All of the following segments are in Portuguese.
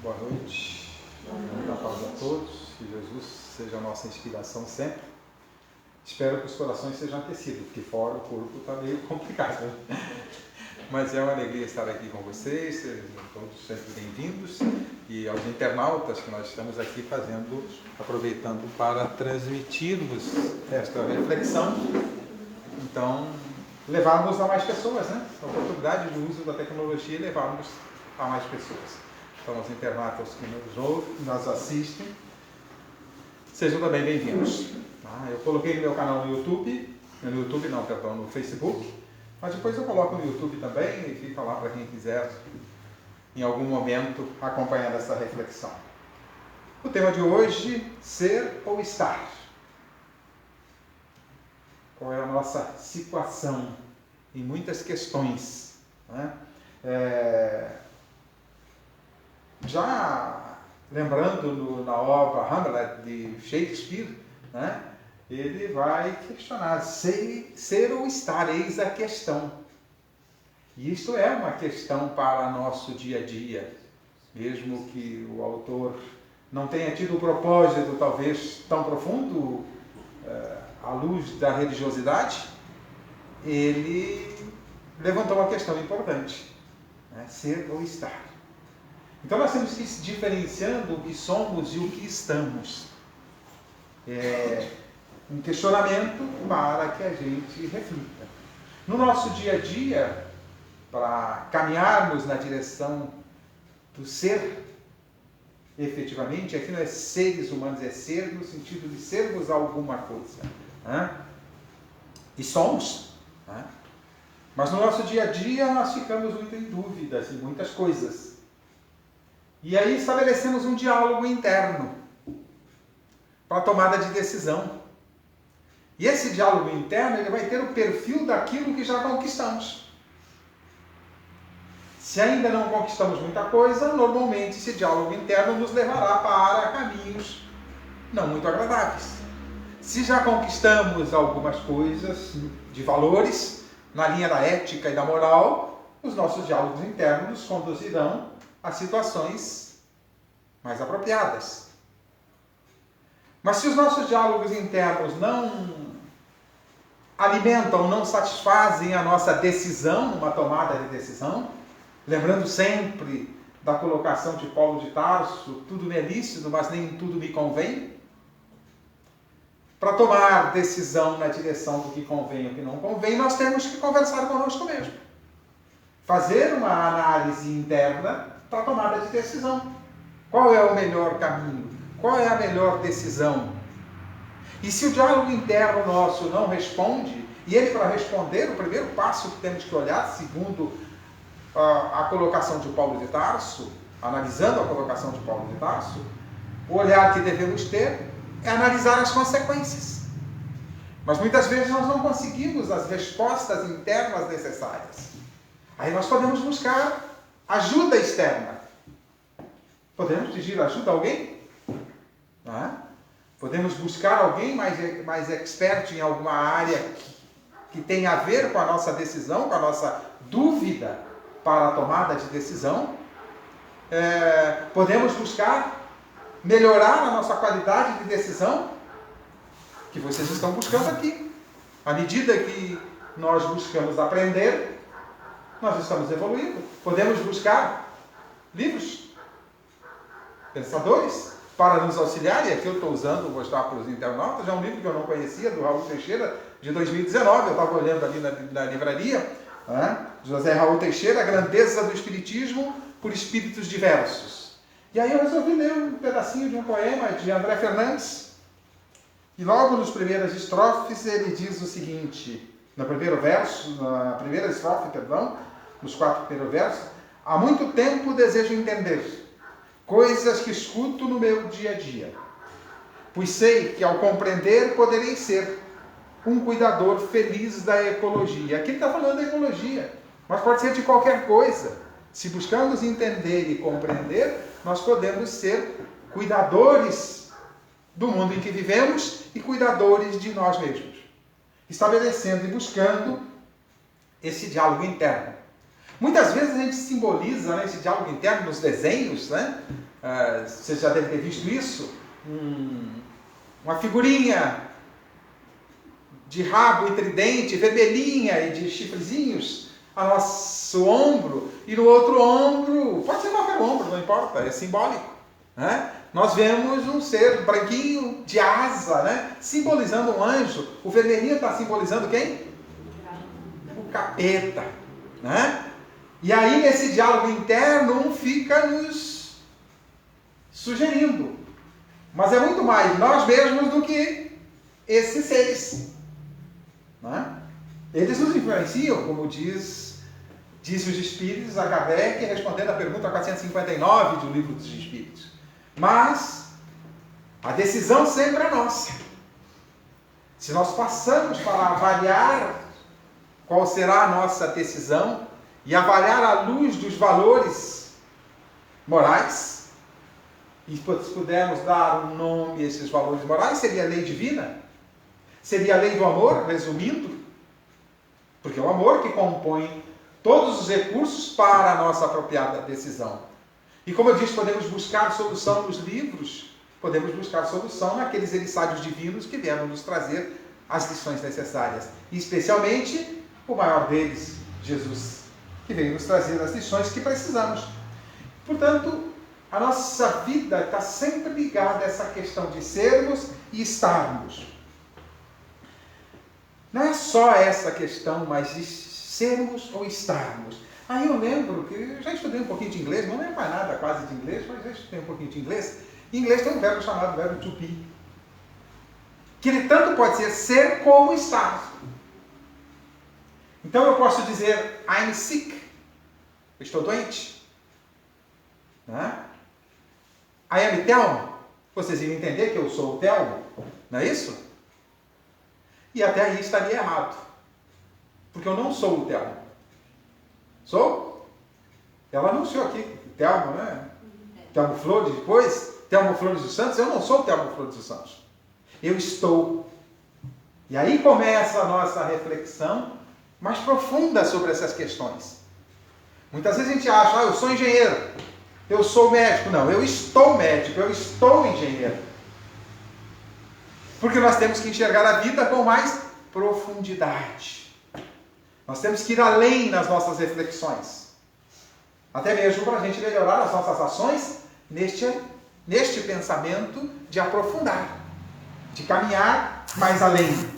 Boa noite, muita paz a todos, que Jesus seja a nossa inspiração sempre. Espero que os corações sejam aquecidos, porque fora o corpo está meio complicado. Mas é uma alegria estar aqui com vocês, sejam todos sempre bem-vindos. E aos internautas que nós estamos aqui aproveitando para transmitirmos esta reflexão. Então, levarmos a mais pessoas, né? A oportunidade de uso da tecnologia e levarmos a mais pessoas. Então, os internautas que nos ouvem, nos assistem, sejam também bem-vindos. Eu coloquei no meu canal no YouTube, no Facebook, mas depois eu coloco no YouTube também e fica lá para quem quiser, em algum momento, acompanhar essa reflexão. O tema de hoje, ser ou estar. Qual é a nossa situação em muitas questões, né? Já lembrando na obra Hamlet de Shakespeare, né, ele vai questionar ser ou estar, eis a questão. E isto é uma questão para nosso dia a dia, mesmo que o autor não tenha tido um propósito talvez tão profundo à luz da religiosidade, ele levantou uma questão importante, né, ser ou estar. Então nós temos que ir diferenciando o que somos e o que estamos. Um questionamento para que a gente reflita. No nosso dia a dia, para caminharmos na direção do ser, efetivamente, aqui não é seres humanos, é ser no sentido de sermos alguma coisa. Né? E somos. Né? Mas no nosso dia a dia nós ficamos muito em dúvidas em muitas coisas. E aí estabelecemos um diálogo interno para a tomada de decisão. E esse diálogo interno ele vai ter o perfil daquilo que já conquistamos. Se ainda não conquistamos muita coisa, normalmente esse diálogo interno nos levará para caminhos não muito agradáveis. Se já conquistamos algumas coisas de valores, na linha da ética e da moral, os nossos diálogos internos nos conduzirão a situações mais apropriadas. Mas se os nossos diálogos internos não alimentam, não satisfazem a nossa decisão, uma tomada de decisão, lembrando sempre da colocação de Paulo de Tarso, tudo me é lícito, mas nem tudo me convém, para tomar decisão na direção do que convém ou que não convém, nós temos que conversar conosco mesmo. Fazer uma análise interna para a tomada de decisão. Qual é o melhor caminho? Qual é a melhor decisão? E se o diálogo interno nosso não responde, e ele para responder, o primeiro passo que temos que olhar, segundo a colocação de Paulo de Tarso, analisando a colocação de Paulo de Tarso, o olhar que devemos ter é analisar as consequências. Mas muitas vezes nós não conseguimos as respostas internas necessárias. Aí nós podemos buscar ajuda externa. Podemos pedir ajuda a alguém? Podemos buscar alguém mais expert em alguma área que tenha a ver com a nossa decisão, com a nossa dúvida para a tomada de decisão. Podemos buscar melhorar a nossa qualidade de decisão, que vocês estão buscando aqui. À medida que nós buscamos aprender, nós estamos evoluindo. Podemos buscar livros, pensadores, para nos auxiliar, e aqui eu estou usando, vou mostrar para os internautas, é um livro que eu não conhecia, do Raul Teixeira, de 2019, eu estava olhando ali na livraria, né? José Raul Teixeira, A Grandeza do Espiritismo por Espíritos Diversos. E aí eu resolvi ler um pedacinho de um poema de André Fernandes, e logo nas primeiras estrofes ele diz o seguinte, na primeira estrofe, nos 4 primeiros versos: há muito tempo desejo entender coisas que escuto no meu dia a dia, pois sei que ao compreender poderei ser um cuidador feliz da ecologia. Aqui ele está falando da ecologia, mas pode ser de qualquer coisa. Se buscarmos entender e compreender, nós podemos ser cuidadores do mundo em que vivemos e cuidadores de nós mesmos, estabelecendo e buscando esse diálogo interno. Muitas vezes a gente simboliza, né, esse diálogo interno nos desenhos, né? Você já deve ter visto isso. Uma figurinha de rabo e tridente, vermelhinha e de chifrezinhos a nosso ombro, e no outro ombro, pode ser qualquer ombro, não importa, é simbólico, né? Nós vemos um ser branquinho de asa, né? Simbolizando um anjo. O vermelhinho está simbolizando quem? O capeta, né? E aí, nesse diálogo interno, um fica nos sugerindo. Mas é muito mais nós mesmos do que esses seres, né? Eles nos influenciam, como diz os Espíritos, a Kardec, respondendo à pergunta 459 do Livro dos Espíritos. Mas a decisão sempre é nossa. Se nós passamos para avaliar qual será a nossa decisão e avaliar à luz dos valores morais, e se pudermos dar um nome a esses valores morais, seria a lei divina? Seria a lei do amor, resumindo? Porque é o amor que compõe todos os recursos para a nossa apropriada decisão. E como eu disse, podemos buscar solução nos livros, podemos buscar solução naqueles emissários divinos que vieram nos trazer as lições necessárias. E especialmente o maior deles, Jesus, que veio nos trazer as lições que precisamos. Portanto, a nossa vida está sempre ligada a essa questão de sermos e estarmos. Não é só essa questão, mas de sermos ou estarmos. Aí eu lembro que eu já estudei um pouquinho de inglês, não é mais nada quase de inglês, mas já estudei um pouquinho de inglês. Em inglês tem um verbo chamado verbo to be, que ele tanto pode ser como estar. Então eu posso dizer I'm sick, eu estou doente. Né? I am Telmo, vocês iam entender que eu sou o Telmo, não é isso? E até aí estaria errado, porque eu não sou o Telmo. Sou? Ela anunciou aqui, Telmo, né? Telmo Flores depois, Telmo Flores dos Santos. Eu não sou o Telmo Flores dos Santos. Eu estou. E aí começa a nossa reflexão mais profunda sobre essas questões. Muitas vezes a gente acha, eu sou engenheiro, eu sou médico. Não, eu estou médico, eu estou engenheiro. Porque nós temos que enxergar a vida com mais profundidade. Nós temos que ir além nas nossas reflexões. Até mesmo para a gente melhorar as nossas ações neste pensamento de aprofundar, de caminhar mais além.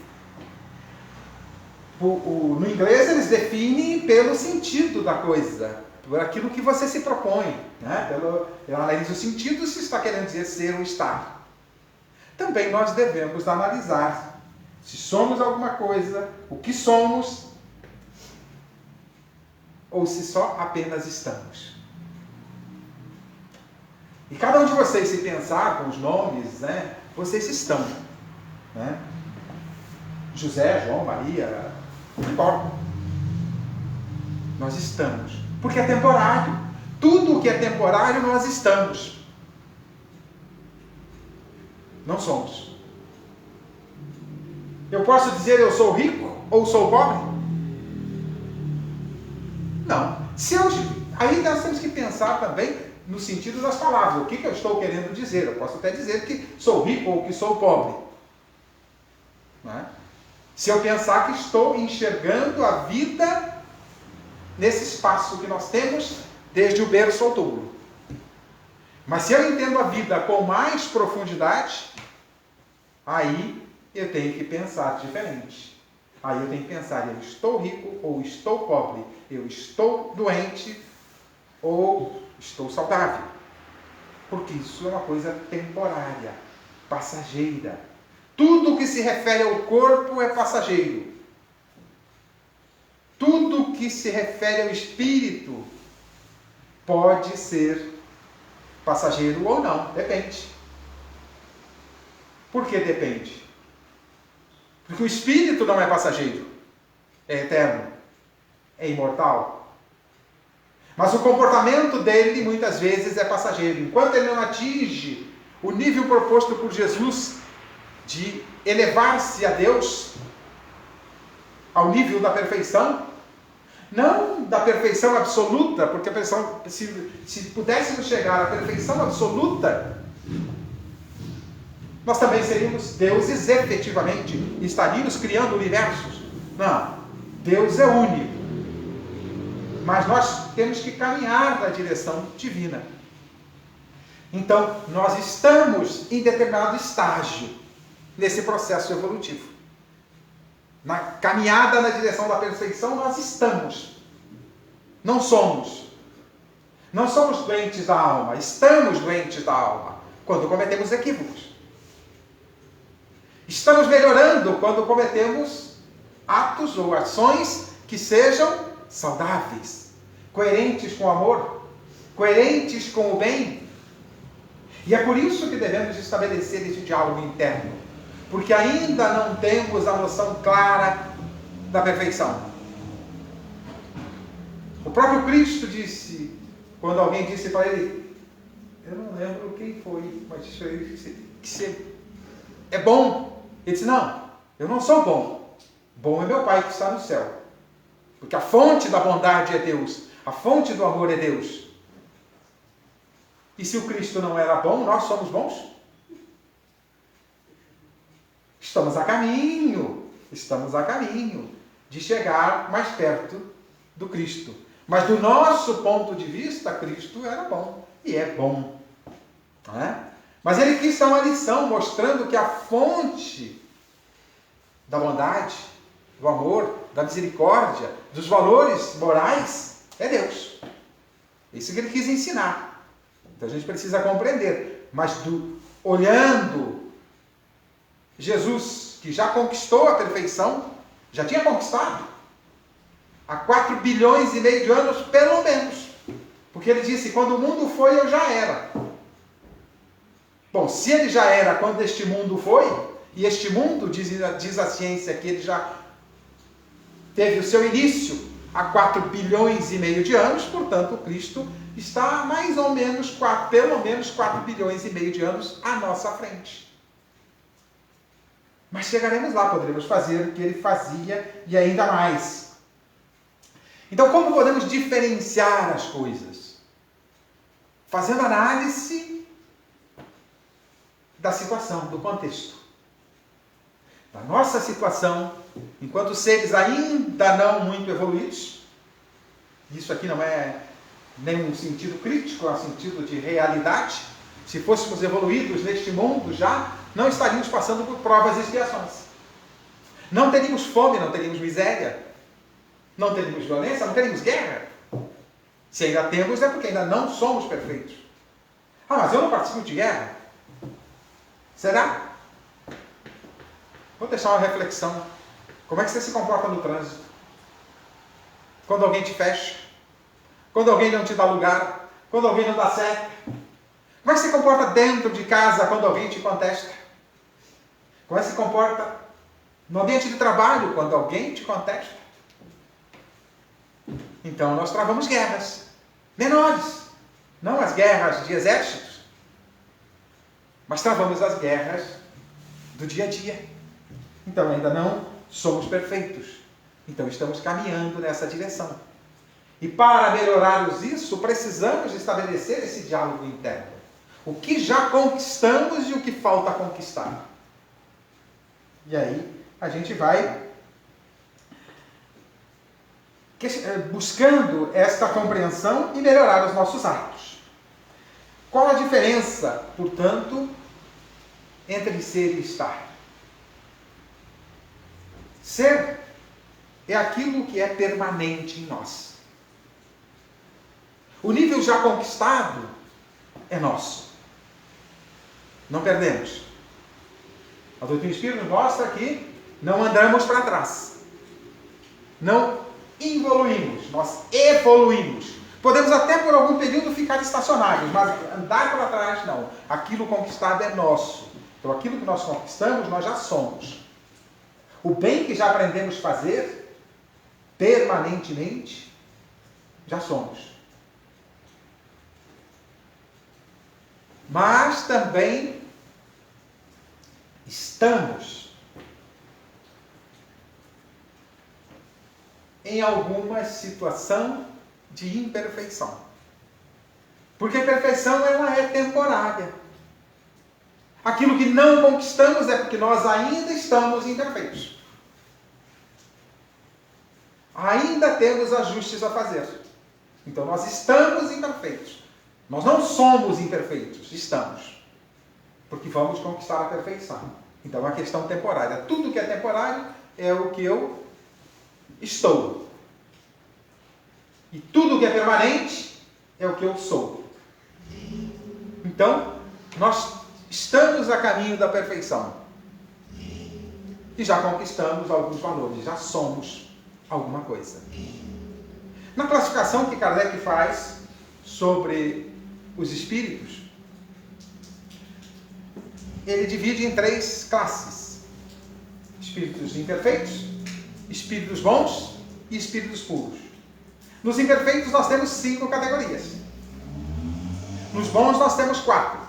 No inglês eles definem pelo sentido da coisa, por aquilo que você se propõe. Né? Pelo analisa o sentido, se está querendo dizer ser ou estar. Também nós devemos analisar se somos alguma coisa, o que somos, ou se só apenas estamos. E cada um de vocês, se pensar com os nomes, né, vocês estão. Né? José, João, Maria, não importa. Nós estamos. Porque é temporário. Tudo o que é temporário, nós estamos. Não somos. Eu posso dizer eu sou rico ou sou pobre? Não. Aí nós temos que pensar também no sentido das palavras. O que eu estou querendo dizer? Eu posso até dizer que sou rico ou que sou pobre. Né? Se eu pensar que estou enxergando a vida nesse espaço que nós temos desde o berço ao túmulo. Mas se eu entendo a vida com mais profundidade, aí eu tenho que pensar diferente. Aí eu tenho que pensar, eu estou rico ou estou pobre? Eu estou doente ou estou saudável? Porque isso é uma coisa temporária, passageira. Tudo que se refere ao corpo é passageiro. Tudo que se refere ao espírito pode ser passageiro ou não, depende. Por que depende? Porque o espírito não é passageiro, é eterno, é imortal. Mas o comportamento dele muitas vezes é passageiro. Enquanto ele não atinge o nível proposto por Jesus de elevar-se a Deus ao nível da perfeição, Não da perfeição absoluta, porque a perfeição, se pudéssemos chegar à perfeição absoluta, nós também seríamos deuses efetivamente, e estaríamos criando universos. Não, Deus é único. Mas nós temos que caminhar na direção divina. Então, nós estamos em determinado estágio nesse processo evolutivo. Na caminhada na direção da perfeição, nós estamos. Não somos. Não somos doentes da alma, estamos doentes da alma quando cometemos equívocos. Estamos melhorando quando cometemos atos ou ações que sejam saudáveis, coerentes com o amor, coerentes com o bem. E é por isso que devemos estabelecer esse diálogo interno, porque ainda não temos a noção clara da perfeição. O próprio Cristo disse, quando alguém disse para ele, eu não lembro quem foi, mas disse que você é bom. Ele disse, não, eu não sou bom. Bom é meu Pai que está no céu. Porque a fonte da bondade é Deus. A fonte do amor é Deus. E se o Cristo não era bom, nós somos bons? Estamos a caminho de chegar mais perto do Cristo. Mas do nosso ponto de vista, Cristo era bom. E é bom. Não é? Mas ele quis dar uma lição, mostrando que a fonte da bondade, do amor, da misericórdia, dos valores morais, é Deus. Isso que ele quis ensinar. Então a gente precisa compreender. Mas olhando Jesus, que já conquistou a perfeição, já tinha conquistado, há 4 bilhões e meio de anos, pelo menos. Porque ele disse, quando o mundo foi, eu já era. Bom, se ele já era quando este mundo foi, e este mundo, diz a ciência, que ele já teve o seu início há 4 bilhões e meio de anos, portanto, o Cristo está mais ou menos, pelo menos 4 bilhões e meio de anos à nossa frente. Mas chegaremos lá, poderemos fazer o que ele fazia e ainda mais. Então, como podemos diferenciar as coisas? Fazendo análise da situação, do contexto. Da nossa situação, enquanto seres ainda não muito evoluídos, isso aqui não é nenhum sentido crítico, é um sentido de realidade. Se fôssemos evoluídos neste mundo já, não estaríamos passando por provas e expiações. Não teríamos fome, não teríamos miséria, não teríamos violência, não teríamos guerra. Se ainda temos, é porque ainda não somos perfeitos. Ah, mas eu não participo de guerra. Será? Vou deixar uma reflexão. Como é que você se comporta no trânsito? Quando alguém te fecha? Quando alguém não te dá lugar? Quando alguém não dá certo? Como é que você se comporta dentro de casa quando alguém te contesta? Como é que se comporta no ambiente de trabalho quando alguém te contesta? Então nós travamos guerras menores, não as guerras de exércitos, mas travamos as guerras do dia a dia. Então ainda não somos perfeitos, então estamos caminhando nessa direção. E para melhorarmos isso, precisamos estabelecer esse diálogo interno. O que já conquistamos e o que falta conquistar. E aí a gente vai buscando esta compreensão e melhorar os nossos atos. Qual a diferença, portanto, entre ser e estar? Ser é aquilo que é permanente em nós. O nível já conquistado é nosso. Não perdemos. A doutrina espírita nos mostra que não andamos para trás. Não evoluímos, nós evoluímos. Podemos até por algum período ficar estacionários, mas andar para trás não. Aquilo conquistado é nosso. Então aquilo que nós conquistamos, nós já somos. O bem que já aprendemos a fazer, permanentemente, já somos. Mas também estamos em alguma situação de imperfeição. Porque a perfeição ela é temporária. Aquilo que não conquistamos é porque nós ainda estamos imperfeitos. Ainda temos ajustes a fazer. Então nós estamos imperfeitos. Nós não somos imperfeitos, estamos. Porque vamos conquistar a perfeição. Então é uma questão temporária. Tudo que é temporário é o que eu estou. E tudo que é permanente é o que eu sou. Então, nós estamos a caminho da perfeição. E já conquistamos alguns valores, já somos alguma coisa. Na classificação que Kardec faz sobre os espíritos, ele divide em 3 classes: espíritos imperfeitos, espíritos bons e espíritos puros. Nos imperfeitos nós temos 5 categorias. Nos bons nós temos 4.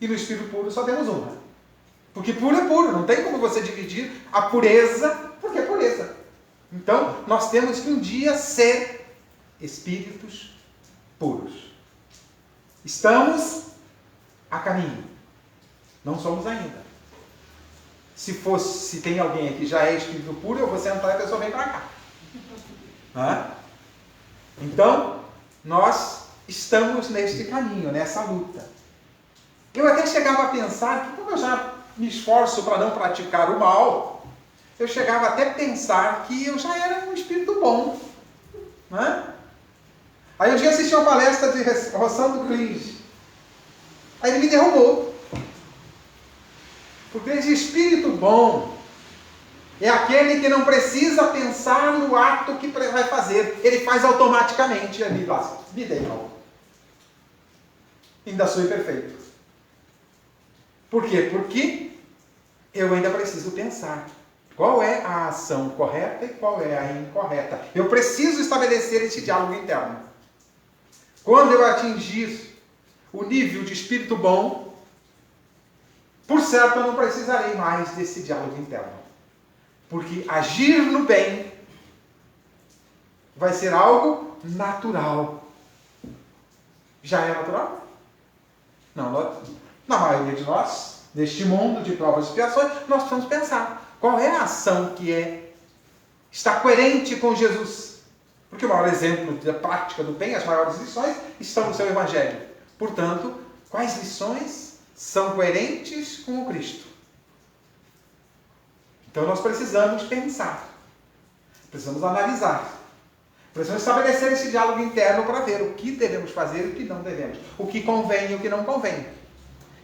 E no espírito puro só temos 1. Porque puro é puro, não tem como você dividir a pureza, porque é pureza. Então, nós temos que um dia ser espíritos puros. Estamos a caminho. Não somos ainda. Se tem alguém aqui que já é espírito puro, eu vou sentar e a pessoa vem para cá. Então, nós estamos neste caminho, nessa luta. Eu até chegava a pensar que, como eu já me esforço para não praticar o mal, eu chegava até a pensar que eu já era um espírito bom. Aí um dia assisti uma palestra de Rossando Clinge. Aí ele me derrubou. Porque esse espírito bom é aquele que não precisa pensar no ato que vai fazer. Ele faz automaticamente. Ali, me dei mal. Ainda sou imperfeito. Por quê? Porque eu ainda preciso pensar. Qual é a ação correta e qual é a incorreta? Eu preciso estabelecer esse diálogo interno. Quando eu atingir o nível de espírito bom, por certo eu não precisarei mais desse diálogo interno. Porque agir no bem vai ser algo natural. Já é natural? Não, na maioria de nós, neste mundo de provas e expiações, nós precisamos pensar qual é a ação que está coerente com Jesus. Porque o maior exemplo da prática do bem, as maiores lições, estão no seu Evangelho. Portanto, quais lições são coerentes com o Cristo? Então nós precisamos pensar, precisamos analisar, precisamos estabelecer esse diálogo interno para ver o que devemos fazer e o que não devemos, o que convém e o que não convém.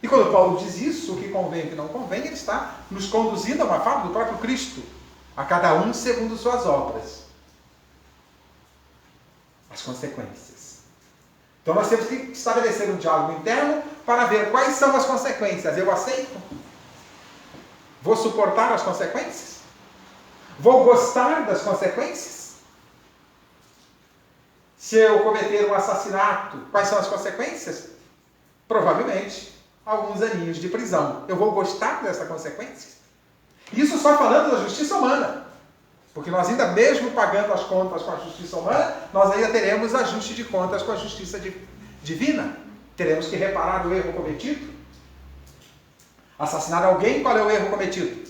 E quando Paulo diz isso, o que convém e o que não convém, ele está nos conduzindo a uma fala do próprio Cristo, a cada um segundo suas obras. As consequências. Então nós temos que estabelecer um diálogo interno para ver quais são as consequências. Eu aceito? Vou suportar as consequências? Vou gostar das consequências? Se eu cometer um assassinato, quais são as consequências? Provavelmente, alguns aninhos de prisão. Eu vou gostar dessa consequência? Isso só falando da justiça humana. Porque nós ainda mesmo pagando as contas com a justiça humana, nós ainda teremos ajuste de contas com a justiça divina. Teremos que reparar o erro cometido. Assassinar alguém, qual é o erro cometido?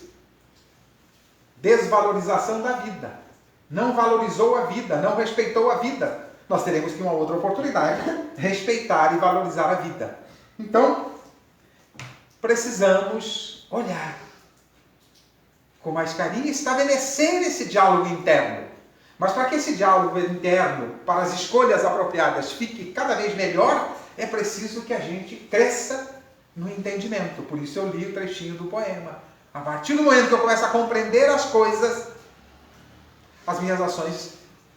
Desvalorização da vida. Não valorizou a vida, não respeitou a vida. Nós teremos que, uma outra oportunidade, respeitar e valorizar a vida. Então, precisamos olhar com mais carinho e estabelecer esse diálogo interno. Mas para que esse diálogo interno, para as escolhas apropriadas, fique cada vez melhor, é preciso que a gente cresça no entendimento. Por isso eu li o trechinho do poema. A partir do momento que eu começo a compreender as coisas, as minhas ações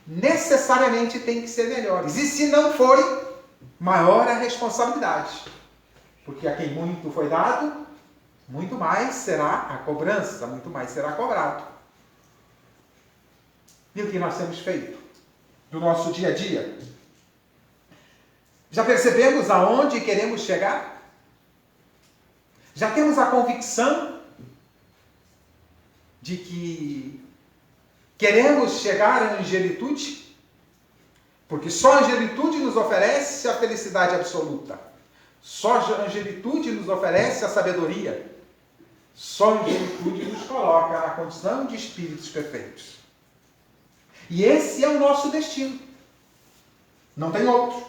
necessariamente têm que ser melhores. E se não forem, maior a responsabilidade. Porque a quem muito foi dado, muito mais será a cobrança, muito mais será cobrado. E o que nós temos feito do nosso dia a dia? Já percebemos aonde queremos chegar? Já temos a convicção de que Queremos chegar à angelitude? Porque só a angelitude nos oferece a felicidade absoluta. Só a angelitude nos oferece a sabedoria. Só a angelitude nos coloca na condição de espíritos perfeitos. E esse é o nosso destino. Não tem outro.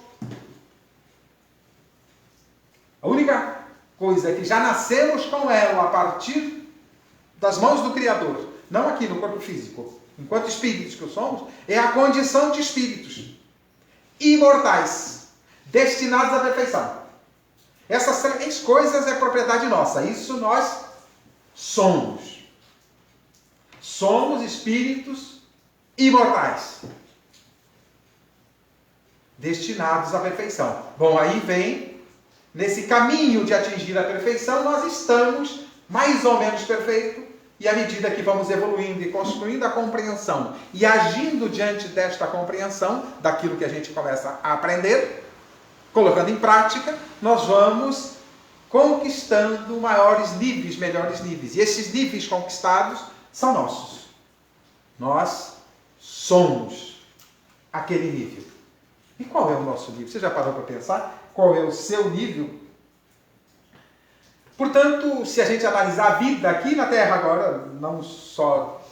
A única coisa é que já nascemos com ela a partir das mãos do Criador. Não aqui no corpo físico. Enquanto espíritos que somos, é a condição de espíritos imortais, destinados à perfeição. Essas três coisas é propriedade nossa. Isso nós somos. Somos espíritos imortais, destinados à perfeição. Bom, aí vem, nesse caminho de atingir a perfeição, nós estamos mais ou menos perfeitos, e à medida que vamos evoluindo e construindo a compreensão e agindo diante desta compreensão, daquilo que a gente começa a aprender, colocando em prática, nós vamos conquistando maiores níveis, melhores níveis. E esses níveis conquistados são nossos. Nós somos aquele nível. E qual é o nosso nível? Você já parou para pensar? Qual é o seu nível? Portanto, se a gente analisar a vida aqui na Terra agora, não só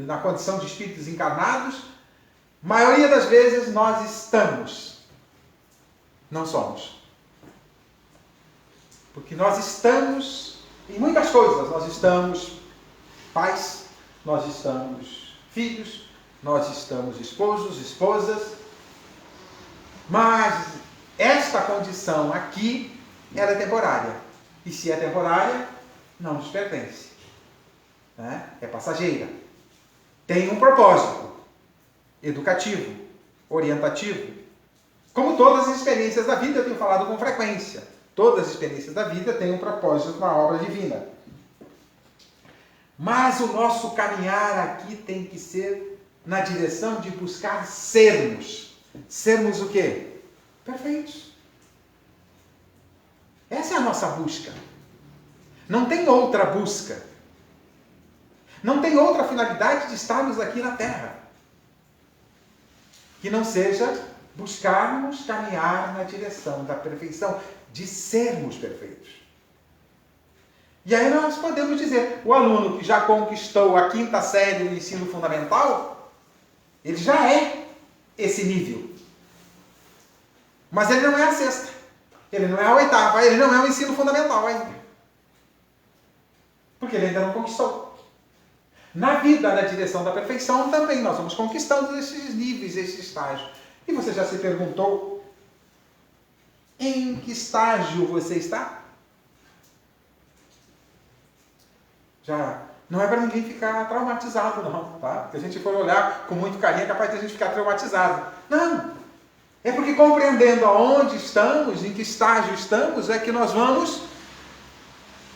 na condição de espíritos encarnados, a maioria das vezes nós estamos, não somos. Porque nós estamos em muitas coisas. Nós estamos pais, nós estamos filhos, nós estamos esposos, esposas. Mas esta condição aqui, ela é temporária. E se é temporária, não nos pertence. É passageira. Tem um propósito educativo, orientativo. Como todas as experiências da vida, eu tenho falado com frequência. Todas as experiências da vida têm um propósito, uma obra divina. Mas o nosso caminhar aqui tem que ser na direção de buscar sermos. Sermos o quê? Perfeitos. Essa é a nossa busca. Não tem outra busca. Não tem outra finalidade de estarmos aqui na Terra. Que não seja buscarmos caminhar na direção da perfeição, de sermos perfeitos. E aí nós podemos dizer, o aluno que já conquistou a 5ª série do ensino fundamental, ele já é esse nível. Mas ele não é a 6ª, ele não é a 8ª, ele não é o ensino fundamental ainda. Porque ele ainda não conquistou. Na vida, na direção da perfeição, também nós vamos conquistando esses níveis, esses estágios. E você já se perguntou em que estágio você está? Já não é para ninguém ficar traumatizado, não, tá? Porque a gente for olhar com muito carinho, é capaz de a gente ficar traumatizado. Não! É porque compreendendo aonde estamos, em que estágio estamos, é que nós vamos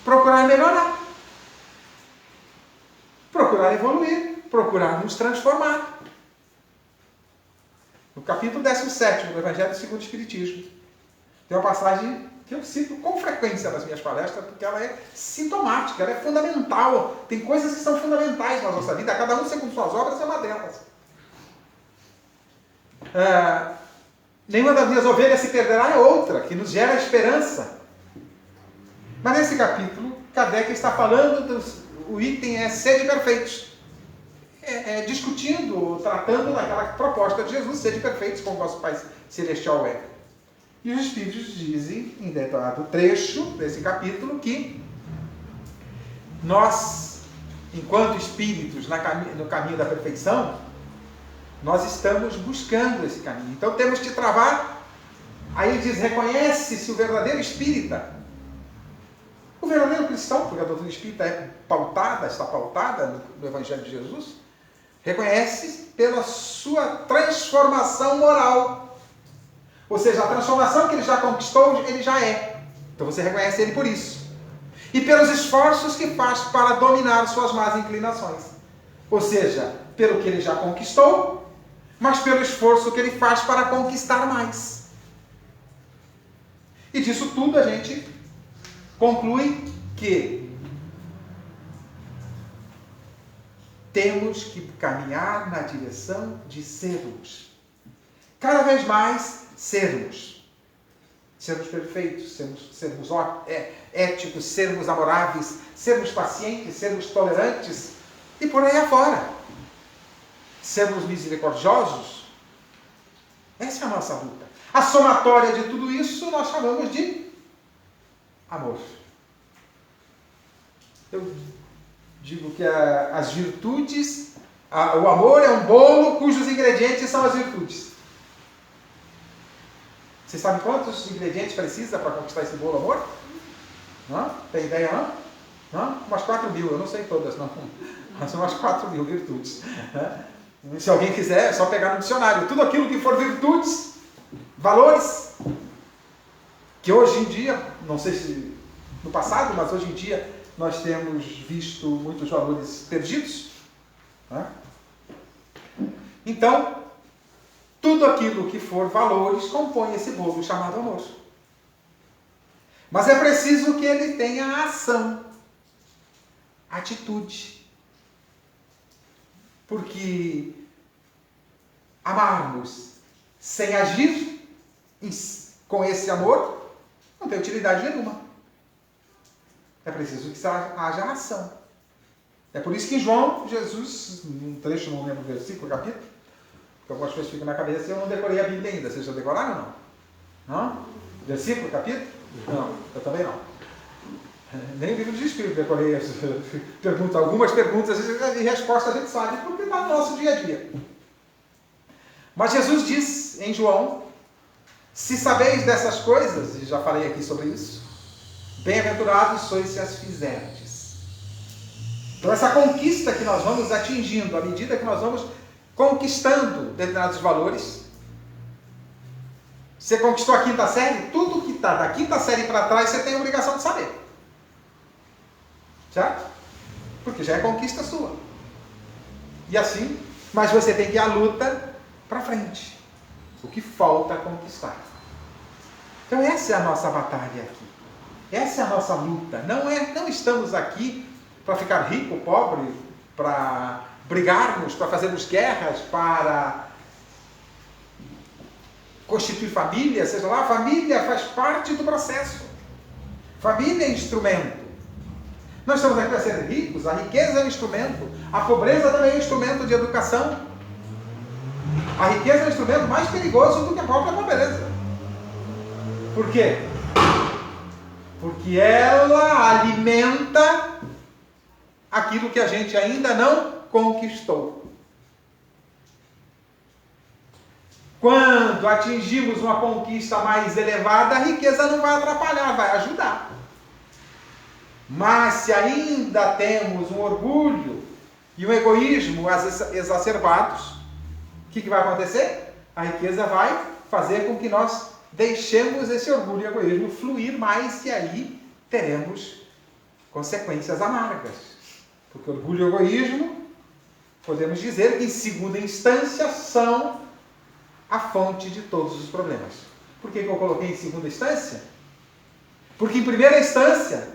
procurar melhorar. Procurar evoluir, procurar nos transformar. No capítulo 17 do Evangelho segundo o Espiritismo, tem uma passagem que eu cito com frequência nas minhas palestras, porque ela é sintomática, ela é fundamental. Tem coisas que são fundamentais na nossa vida, cada um segundo suas obras é uma delas. Nenhuma das minhas ovelhas se perderá é outra, que nos gera esperança. Mas nesse capítulo, Kardec está falando, o item é sede perfeitos. Discutindo, tratando daquela proposta de Jesus, sede perfeitos como vosso Pai Celestial é. E os Espíritos dizem, em determinado trecho desse capítulo, que nós, enquanto Espíritos no caminho da perfeição, nós estamos buscando esse caminho. Então temos que travar. Aí ele diz, reconhece-se o verdadeiro espírita. O verdadeiro cristão, porque a doutrina espírita está pautada no Evangelho de Jesus, reconhece pela sua transformação moral. Ou seja, a transformação que ele já conquistou, ele já é. Então você reconhece ele por isso. E pelos esforços que faz para dominar suas más inclinações. Ou seja, pelo que ele já conquistou, mas pelo esforço que ele faz para conquistar mais. E disso tudo a gente conclui que temos que caminhar na direção de sermos. Cada vez mais sermos. Sermos perfeitos, sermos éticos, sermos amoráveis, sermos pacientes, sermos tolerantes e por aí afora. Sermos misericordiosos. Essa é a nossa luta. A somatória de tudo isso nós chamamos de amor. Eu digo que as virtudes, o amor é um bolo cujos ingredientes são as virtudes. Vocês sabem quantos ingredientes precisa para conquistar esse bolo amor? Não? Tem ideia, não? Não? Umas 4.000, eu não sei todas, não. Mas umas 4.000 virtudes. Se alguém quiser, é só pegar no dicionário. Tudo aquilo que for virtudes, valores, que hoje em dia, não sei se no passado, mas hoje em dia nós temos visto muitos valores perdidos. Então, tudo aquilo que for valores compõe esse bolo chamado amor. Mas é preciso que ele tenha ação, atitude. Porque amarmos sem agir com esse amor não tem utilidade nenhuma. É preciso que haja ação. É por isso que em João, Jesus, num trecho, não lembro o versículo, o capítulo, porque algumas coisas ficam na cabeça e eu não decorei a Bíblia ainda. Vocês já decoraram ou não? Não? Versículo, capítulo? Não, eu também não. Nem o livro de Espírito decorei algumas perguntas e respostas a gente sabe, porque está no nosso dia a dia. Mas Jesus diz em João, se sabeis dessas coisas, e já falei aqui sobre isso, bem-aventurados sois se as fizerdes. Então essa conquista que nós vamos atingindo, à medida que nós vamos conquistando determinados valores. Você conquistou a quinta série? Tudo que está da quinta série para trás você tem a obrigação de saber. Certo? Porque já é conquista sua. E assim, mas você tem que ir à luta para frente. O que falta conquistar. Então essa é a nossa batalha aqui. Essa é a nossa luta. Não estamos aqui para ficar rico, pobre, para brigarmos, para fazermos guerras, para constituir família, seja lá, a família faz parte do processo. Família é instrumento. Nós estamos aqui para ser ricos, a riqueza é um instrumento, a pobreza também é um instrumento de educação. A riqueza é um instrumento mais perigoso do que a própria pobreza. Por quê? Porque ela alimenta aquilo que a gente ainda não conquistou. Quando atingimos uma conquista mais elevada, a riqueza não vai atrapalhar, vai ajudar. Mas se ainda temos um orgulho e um egoísmo exacerbados, o que vai acontecer? A riqueza vai fazer com que nós deixemos esse orgulho e egoísmo fluir mais e aí teremos consequências amargas. Porque orgulho e egoísmo, podemos dizer que em segunda instância são a fonte de todos os problemas. Por que eu coloquei em segunda instância? Porque em primeira instância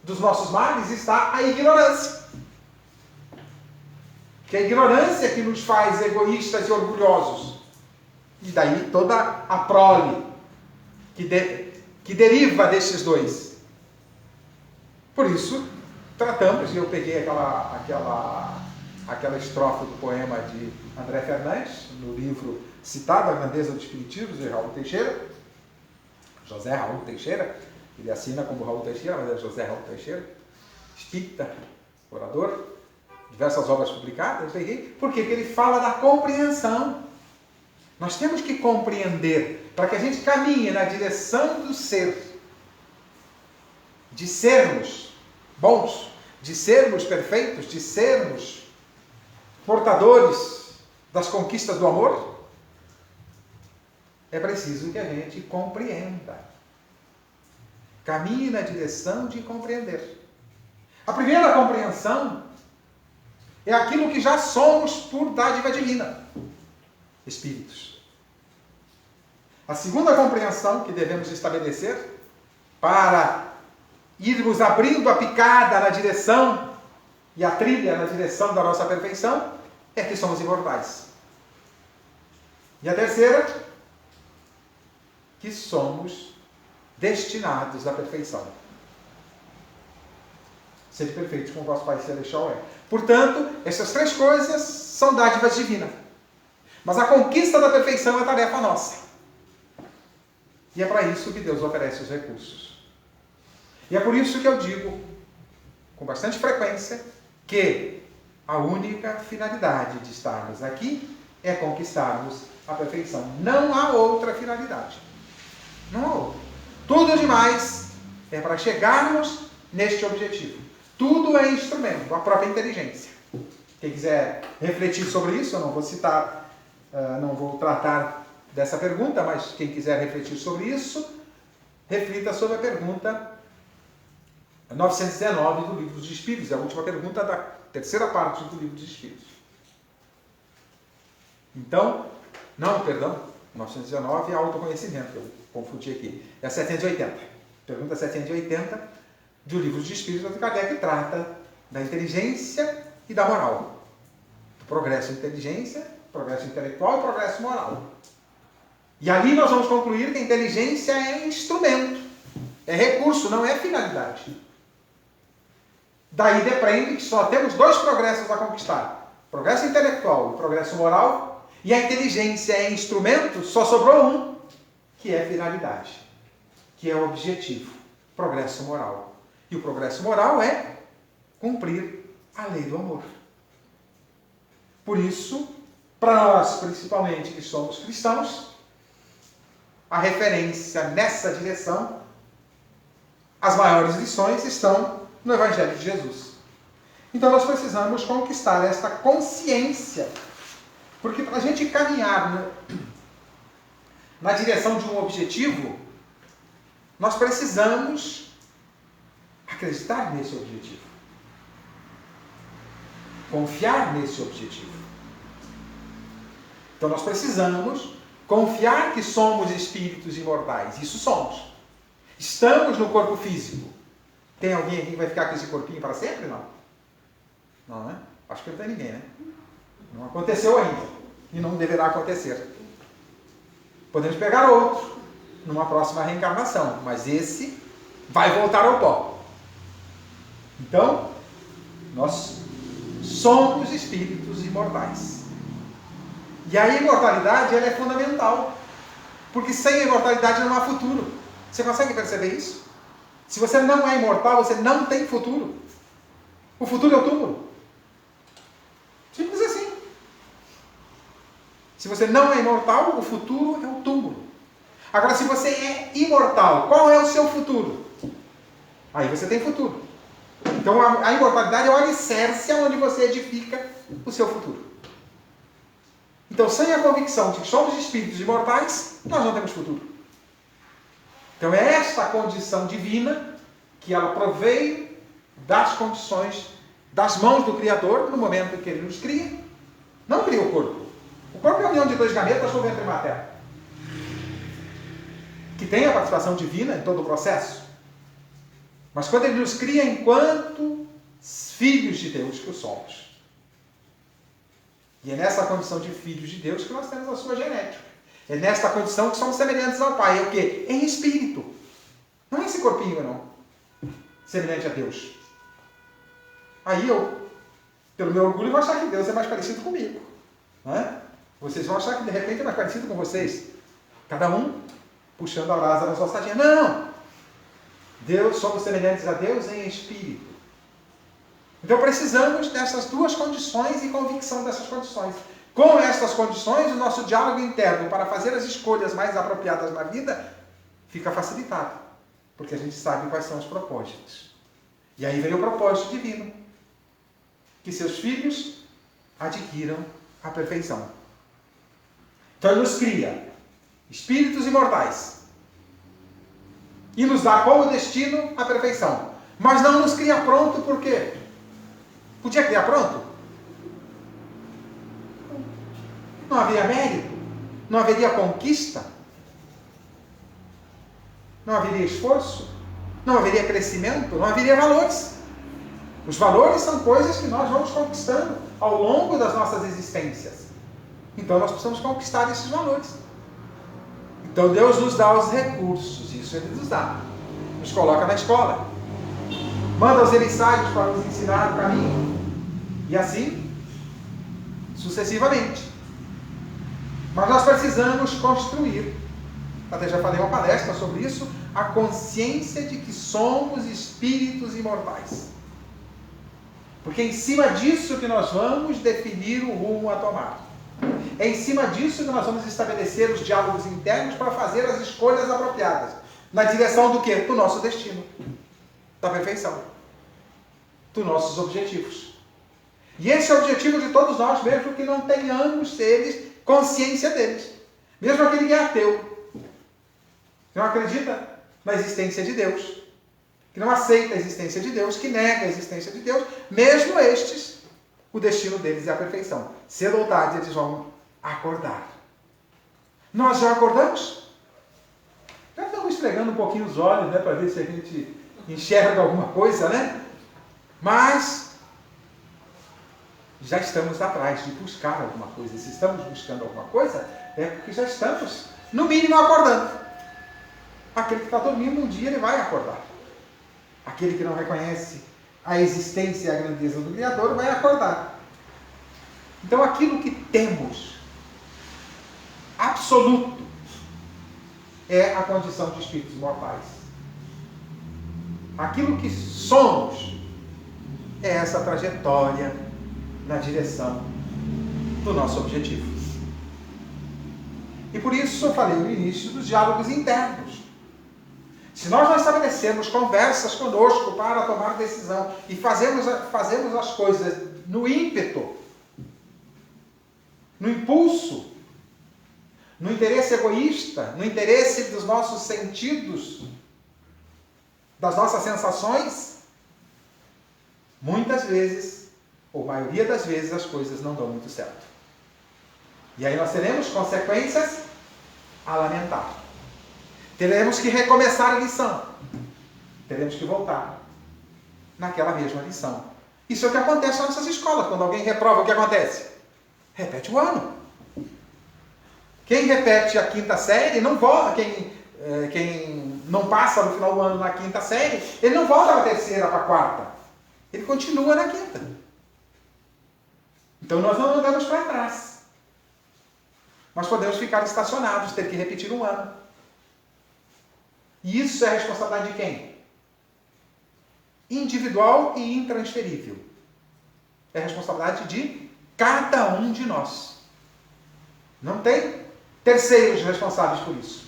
dos nossos males está a ignorância. Que é a ignorância que nos faz egoístas e orgulhosos. E daí toda a prole que deriva desses dois. Por isso, tratamos, e eu peguei aquela estrofe do poema de André Fernandes, no livro citado, A Grandeza dos Espiritismos, de Raul Teixeira, José Raul Teixeira, ele assina como Raul Teixeira, mas é José Raul Teixeira, espírita, orador, diversas obras publicadas, eu peguei, porque ele fala da compreensão. Nós temos que compreender, para que a gente caminhe na direção do ser, de sermos bons, de sermos perfeitos, de sermos portadores das conquistas do amor, é preciso que a gente compreenda. Caminhe na direção de compreender. A primeira compreensão é aquilo que já somos por dádiva divina, espíritos. A segunda compreensão que devemos estabelecer para irmos abrindo a picada na direção e a trilha na direção da nossa perfeição é que somos imortais. E a terceira, que somos destinados à perfeição. Sede perfeitos como o vosso Pai Celestial é. Portanto, essas três coisas são dádivas divinas. Mas a conquista da perfeição é tarefa nossa. E é para isso que Deus oferece os recursos. E é por isso que eu digo, com bastante frequência, que a única finalidade de estarmos aqui é conquistarmos a perfeição. Não há outra finalidade. Não há outra. Tudo demais é para chegarmos neste objetivo. Tudo é instrumento, a própria inteligência. Quem quiser refletir sobre isso, eu não vou citar, não vou tratar dessa pergunta, mas quem quiser refletir sobre isso, reflita sobre a pergunta 919 do Livro dos Espíritos, a última pergunta da terceira parte do Livro dos Espíritos. Então, 919 é autoconhecimento, eu confundi aqui. É 780. Pergunta 780 do Livro dos Espíritos de Kardec, trata da inteligência e da moral. Do progresso de inteligência, progresso intelectual e progresso moral. E ali nós vamos concluir que a inteligência é instrumento, é recurso, não é finalidade. Daí depende que só temos dois progressos a conquistar: progresso intelectual e progresso moral, e a inteligência é instrumento, só sobrou um, que é finalidade, que é o objetivo, progresso moral. E o progresso moral é cumprir a lei do amor. Por isso, para nós, principalmente que somos cristãos, a referência nessa direção, as maiores lições estão no Evangelho de Jesus. Então nós precisamos conquistar esta consciência, porque para a gente caminhar na direção de um objetivo, nós precisamos acreditar nesse objetivo, confiar nesse objetivo. Então nós precisamos confiar que somos espíritos imortais. Isso somos. Estamos no corpo físico. Tem alguém aqui que vai ficar com esse corpinho para sempre? Não. Não, né? Acho que não tem ninguém, né? Não aconteceu ainda. E não deverá acontecer. Podemos pegar outro numa próxima reencarnação, mas esse vai voltar ao pó. Então, nós somos espíritos imortais. E a imortalidade, ela é fundamental. Porque sem a imortalidade não há futuro. Você consegue perceber isso? Se você não é imortal, você não tem futuro. O futuro é o túmulo. Simples assim. Se você não é imortal, o futuro é o túmulo. Agora, se você é imortal, qual é o seu futuro? Aí você tem futuro. Então, a imortalidade é o alicerce onde você edifica o seu futuro. Então, sem a convicção de que somos espíritos imortais, nós não temos futuro. Então, é esta condição divina que ela proveio das condições, das mãos do Criador, no momento em que Ele nos cria. Não cria o corpo. O corpo é a união de dois gametas no ventre materno, que tem a participação divina em todo o processo. Mas quando Ele nos cria enquanto filhos de Deus que o somos. E é nessa condição de filhos de Deus que nós temos a sua genética. É nesta condição que somos semelhantes ao Pai. É o quê? Em espírito. Não é esse corpinho, não. Semelhante a Deus. Aí eu, pelo meu orgulho, vou achar que Deus é mais parecido comigo. Não é? Vocês vão achar que de repente é mais parecido com vocês. Cada um puxando a brasa na sua sardinha. Não! Deus, somos semelhantes a Deus em espírito. Então precisamos dessas duas condições e convicção dessas condições. Com estas condições, o nosso diálogo interno para fazer as escolhas mais apropriadas na vida fica facilitado. Porque a gente sabe quais são os propósitos. E aí vem o propósito divino. Que seus filhos adquiram a perfeição. Então Ele nos cria espíritos imortais. E nos dá como destino a perfeição. Mas não nos cria pronto por quê? Podia criar pronto? Não haveria mérito? Não haveria conquista? Não haveria esforço? Não haveria crescimento? Não haveria valores? Os valores são coisas que nós vamos conquistando ao longo das nossas existências. Então nós precisamos conquistar esses valores. Então Deus nos dá os recursos, isso Ele nos dá. Nos coloca na escola. Manda os emissários para nos ensinar o caminho. E assim, sucessivamente. Mas nós precisamos construir, até já falei uma palestra sobre isso, a consciência de que somos espíritos imortais. Porque é em cima disso que nós vamos definir o rumo a tomar. É em cima disso que nós vamos estabelecer os diálogos internos para fazer as escolhas apropriadas. Na direção do quê? Do nosso destino. Da perfeição. Dos nossos objetivos. E esse é o objetivo de todos nós, mesmo que não tenhamos eles consciência deles. Mesmo aquele que é ateu, que não acredita na existência de Deus, que não aceita a existência de Deus, que nega a existência de Deus, mesmo estes, o destino deles é a perfeição. Cedo ou tarde eles vão acordar. Nós já acordamos? Já estamos esfregando um pouquinho os olhos, né, para ver se a gente enxerga alguma coisa, né? Mas já estamos atrás de buscar alguma coisa. Se estamos buscando alguma coisa, é porque já estamos, no mínimo, acordando. Aquele que está dormindo, um dia ele vai acordar. Aquele que não reconhece a existência e a grandeza do Criador vai acordar. Então, aquilo que temos, absoluto, é a condição de espíritos mortais. Aquilo que somos é essa trajetória na direção do nosso objetivo. E por isso eu falei no início dos diálogos internos. Se nós não estabelecermos conversas conosco para tomar decisão e fazemos as coisas no ímpeto, no impulso, no interesse egoísta, no interesse dos nossos sentidos, das nossas sensações, muitas vezes, ou maioria das vezes, as coisas não dão muito certo. E aí nós teremos consequências a lamentar. Teremos que recomeçar a lição. Teremos que voltar naquela mesma lição. Isso é o que acontece nas nossas escolas. Quando alguém reprova, o que acontece? Repete o ano. Quem repete a quinta série, não volta. Quem não passa no final do ano na quinta série, ele não volta para a terceira, para a quarta. Ele continua na quinta. Então nós não andamos para trás. Nós podemos ficar estacionados, ter que repetir um ano. E isso é a responsabilidade de quem? Individual e intransferível. É a responsabilidade de cada um de nós. Não tem terceiros responsáveis por isso.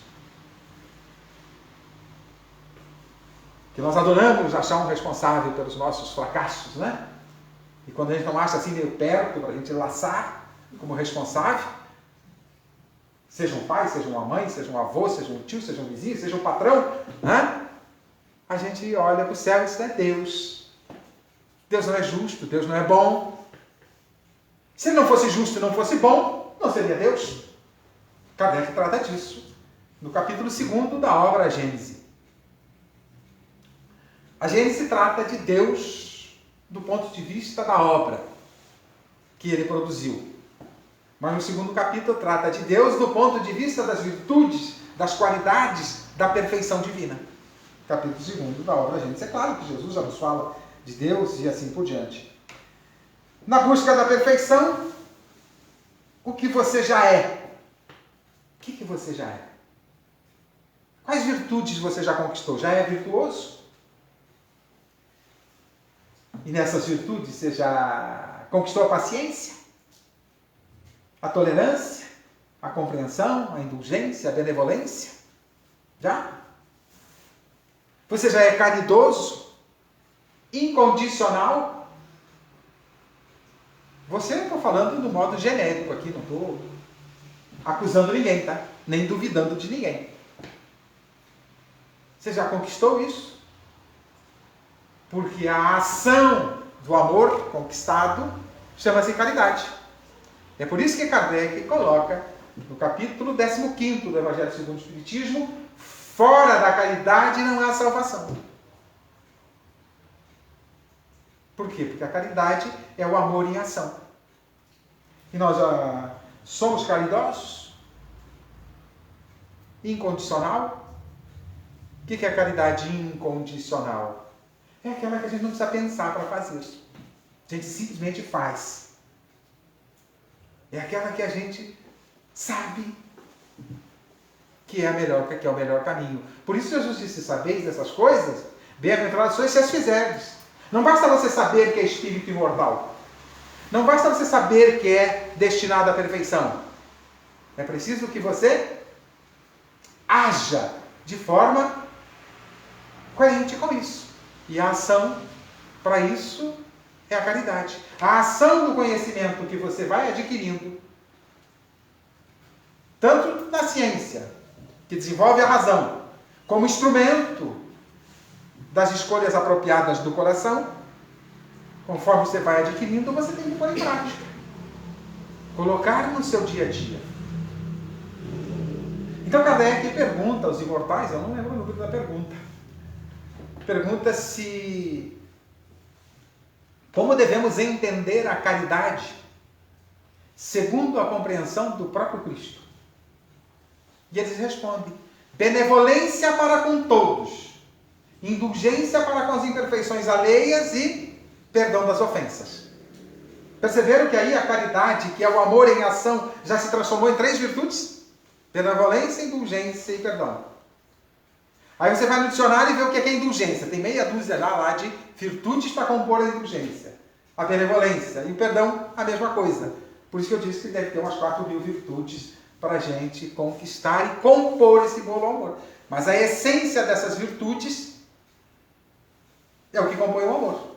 Que nós adoramos achar um responsável pelos nossos fracassos, né? E quando a gente não acha assim meio perto para a gente laçar como responsável, seja um pai, seja uma mãe, seja um avô, seja um tio, seja um vizinho, seja um patrão, né? A gente olha para o céu e diz, é Deus. Deus não é justo, Deus não é bom. Se ele não fosse justo e não fosse bom, não seria Deus. Kardec trata disso no capítulo 2 da obra A Gênese. A Gênese trata de Deus do ponto de vista da obra que ele produziu. Mas no segundo capítulo trata de Deus do ponto de vista das virtudes, das qualidades, da perfeição divina. Capítulo 2 da obra Gênesis. É claro que Jesus já nos fala de Deus e assim por diante. Na busca da perfeição, o que você já é? O que você já é? Quais virtudes você já conquistou? Já é virtuoso? E nessas virtudes você já conquistou a paciência? A tolerância, a compreensão, a indulgência, a benevolência? Já? Você já é caridoso? Incondicional? Você, eu estou falando do modo genérico aqui, não estou acusando ninguém, tá? Nem duvidando de ninguém. Você já conquistou isso? Porque a ação do amor conquistado chama-se caridade. É por isso que Kardec coloca no capítulo 15º do Evangelho segundo o Espiritismo, fora da caridade não há salvação. Por quê? Porque a caridade é o amor em ação. E nós somos caridosos? Incondicional? O que é a caridade incondicional? É aquela que a gente não precisa pensar para fazer. A gente simplesmente faz. É aquela que a gente sabe que é a melhor, que é o melhor caminho. Por isso Jesus disse: sabeis dessas coisas, bem-aventurados sois se as fizerdes. Não basta você saber que é espírito imortal. Não basta você saber que é destinado à perfeição. É preciso que você haja de forma coerente com isso. E a ação para isso é a caridade. A ação do conhecimento que você vai adquirindo, tanto na ciência, que desenvolve a razão, como instrumento das escolhas apropriadas do coração, conforme você vai adquirindo, você tem que pôr em prática. Colocar no seu dia a dia. Então Kardec pergunta aos imortais, eu não lembro o número da pergunta, pergunta se como devemos entender a caridade segundo a compreensão do próprio Cristo. E eles respondem: benevolência para com todos, indulgência para com as imperfeições alheias e perdão das ofensas. Perceberam que aí a caridade, que é o amor em ação, já se transformou em 3 virtudes? Benevolência, indulgência e perdão. Aí você vai no dicionário e vê o que é indulgência. Tem meia dúzia já lá de virtudes para compor a indulgência. A benevolência e o perdão, a mesma coisa. Por isso que eu disse que deve ter umas 4.000 virtudes para a gente conquistar e compor esse bolo amor. Mas a essência dessas virtudes é o que compõe o amor.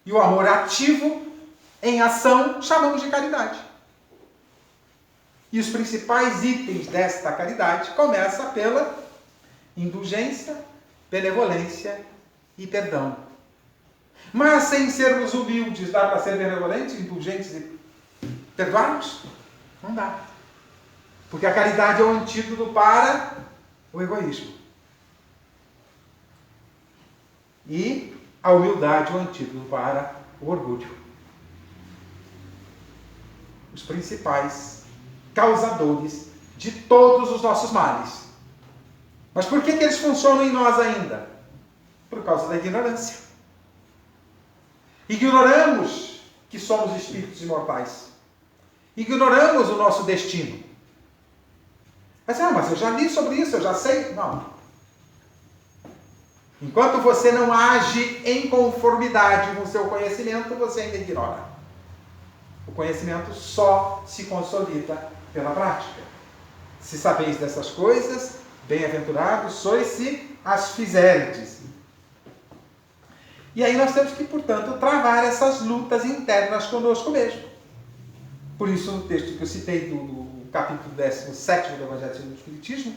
E o amor ativo, em ação, chamamos de caridade. E os principais itens desta caridade começam pela indulgência, benevolência e perdão. Mas sem sermos humildes, dá para ser benevolentes, indulgentes e perdoarmos? Não dá. Porque a caridade é o antídoto para o egoísmo. E a humildade é o antídoto para o orgulho. Os principais causadores de todos os nossos males. Mas por que eles funcionam em nós ainda? Por causa da ignorância. Ignoramos que somos espíritos imortais. Ignoramos o nosso destino. Mas eu já li sobre isso, eu já sei. Não. Enquanto você não age em conformidade com o seu conhecimento, você ainda ignora. O conhecimento só se consolida pela prática. Se sabeis dessas coisas, bem-aventurados sois se as fizerdes. E aí nós temos que, portanto, travar essas lutas internas conosco mesmo. Por isso, no texto que eu citei do capítulo 17 do Evangelho segundo o Espiritismo,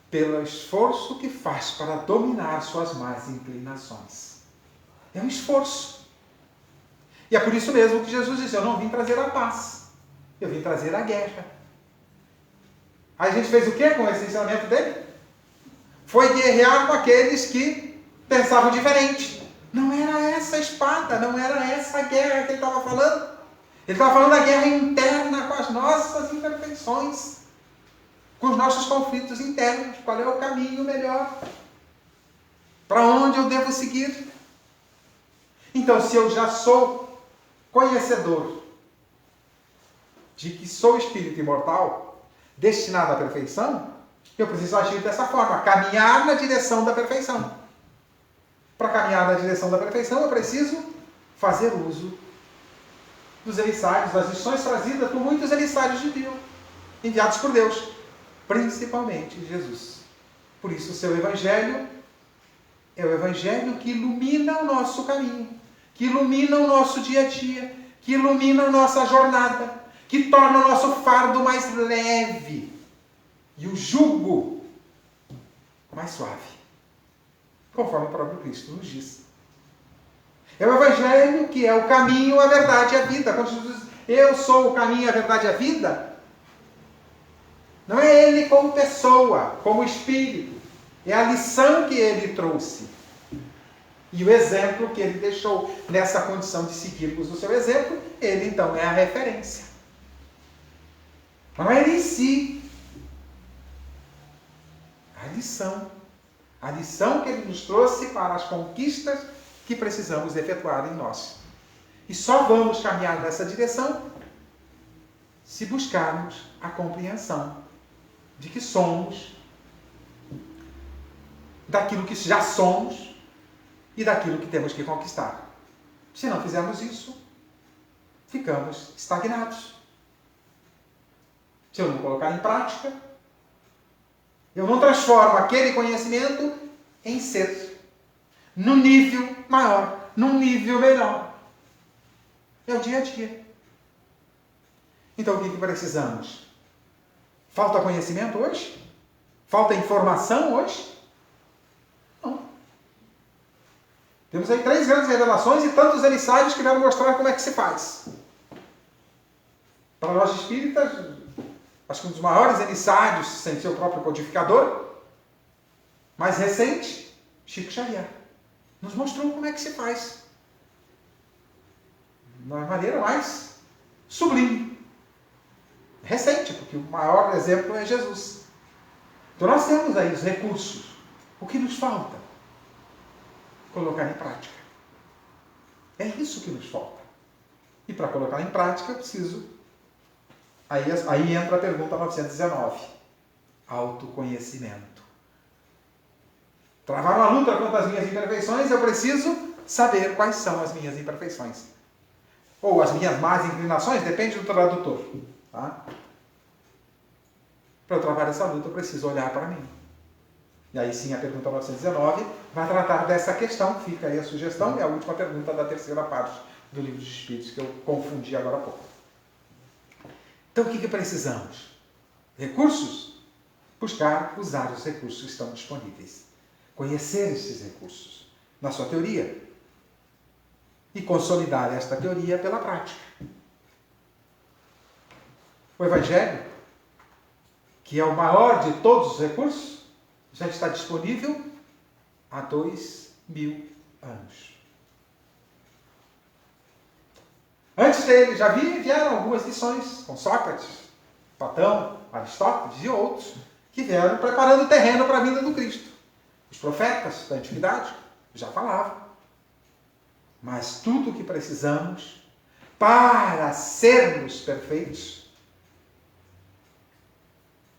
pelo esforço que faz para dominar suas más inclinações. É um esforço. E é por isso mesmo que Jesus disse: eu não vim trazer a paz, eu vim trazer a guerra. Aí a gente fez o quê com esse ensinamento dele? Foi guerrear com aqueles que pensavam diferente. Não era essa a espada, não era essa a guerra que ele estava falando. Ele estava falando da guerra interna com as nossas imperfeições, com os nossos conflitos internos. Qual é o caminho melhor? Para onde eu devo seguir? Então, se eu já sou conhecedor de que sou espírito imortal, destinado à perfeição, eu preciso agir dessa forma, caminhar na direção da perfeição. Para caminhar na direção da perfeição, eu preciso fazer uso dos emissários, das lições trazidas por muitos emissários de Deus, enviados por Deus, principalmente Jesus. Por isso, o seu Evangelho é o Evangelho que ilumina o nosso caminho, que ilumina o nosso dia a dia, que ilumina a nossa jornada, que torna o nosso fardo mais leve e o jugo mais suave, conforme o próprio Cristo nos diz. É o Evangelho que é o caminho, a verdade e a vida. Quando Jesus diz: eu sou o caminho, a verdade e a vida, não é ele como pessoa, como espírito, é a lição que ele trouxe. E o exemplo que ele deixou nessa condição de seguirmos o seu exemplo, ele então é a referência. Mas não é ele em si. A lição. A lição que ele nos trouxe para as conquistas que precisamos efetuar em nós. E só vamos caminhar nessa direção se buscarmos a compreensão de que somos, daquilo que já somos e daquilo que temos que conquistar. Se não fizermos isso, ficamos estagnados. Se eu não colocar em prática, eu não transformo aquele conhecimento em ser, num nível maior, num nível melhor. É o dia a dia. Então, o que precisamos? Falta conhecimento hoje? Falta informação hoje? Não. Temos aí 3 grandes revelações e tantos emissários que vieram mostrar como é que se faz. Para nós espíritas, acho que um dos maiores emissários, sem ser o próprio codificador, mais recente, Chico Xavier, nos mostrou como é que se faz. De uma maneira mais sublime. Recente, porque o maior exemplo é Jesus. Então nós temos aí os recursos. O que nos falta? Colocar em prática. É isso que nos falta. E para colocar em prática, eu preciso... Aí entra a pergunta 919. Autoconhecimento. Travar uma luta contra as minhas imperfeições, eu preciso saber quais são as minhas imperfeições. Ou as minhas más inclinações, depende do tradutor. Tá? Para eu travar essa luta, eu preciso olhar para mim. E aí sim, a pergunta 919 vai tratar dessa questão. Fica aí a sugestão. É a última pergunta da terceira parte do Livro dos Espíritos, que eu confundi agora há pouco. Então, o que precisamos? Recursos? Buscar usar os recursos que estão disponíveis. Conhecer esses recursos na sua teoria. E consolidar esta teoria pela prática. O Evangelho, que é o maior de todos os recursos, já está disponível há 2000 anos. Antes dele já vieram algumas lições com Sócrates, Platão, Aristóteles e outros, que vieram preparando o terreno para a vinda do Cristo. Os profetas da antiguidade já falavam. Mas tudo o que precisamos para sermos perfeitos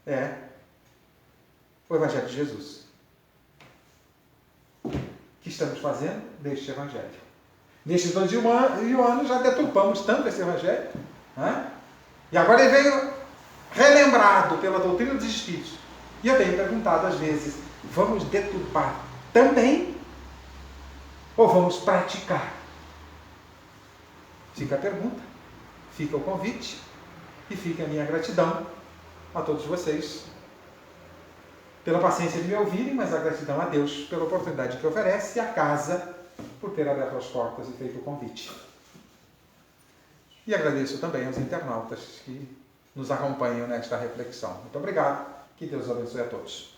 é o Evangelho de Jesus. O que estamos fazendo deste Evangelho? Nestes 2000 anos já deturpamos tanto esse Evangelho, né? E agora ele veio relembrado pela doutrina dos Espíritos. E eu tenho perguntado às vezes, vamos deturpar também ou vamos praticar? Fica a pergunta, fica o convite e fica a minha gratidão a todos vocês pela paciência de me ouvirem, mas a gratidão a Deus pela oportunidade que oferece e a casa por ter aberto as portas e feito o convite. E agradeço também aos internautas que nos acompanham nesta reflexão. Muito obrigado, que Deus abençoe a todos.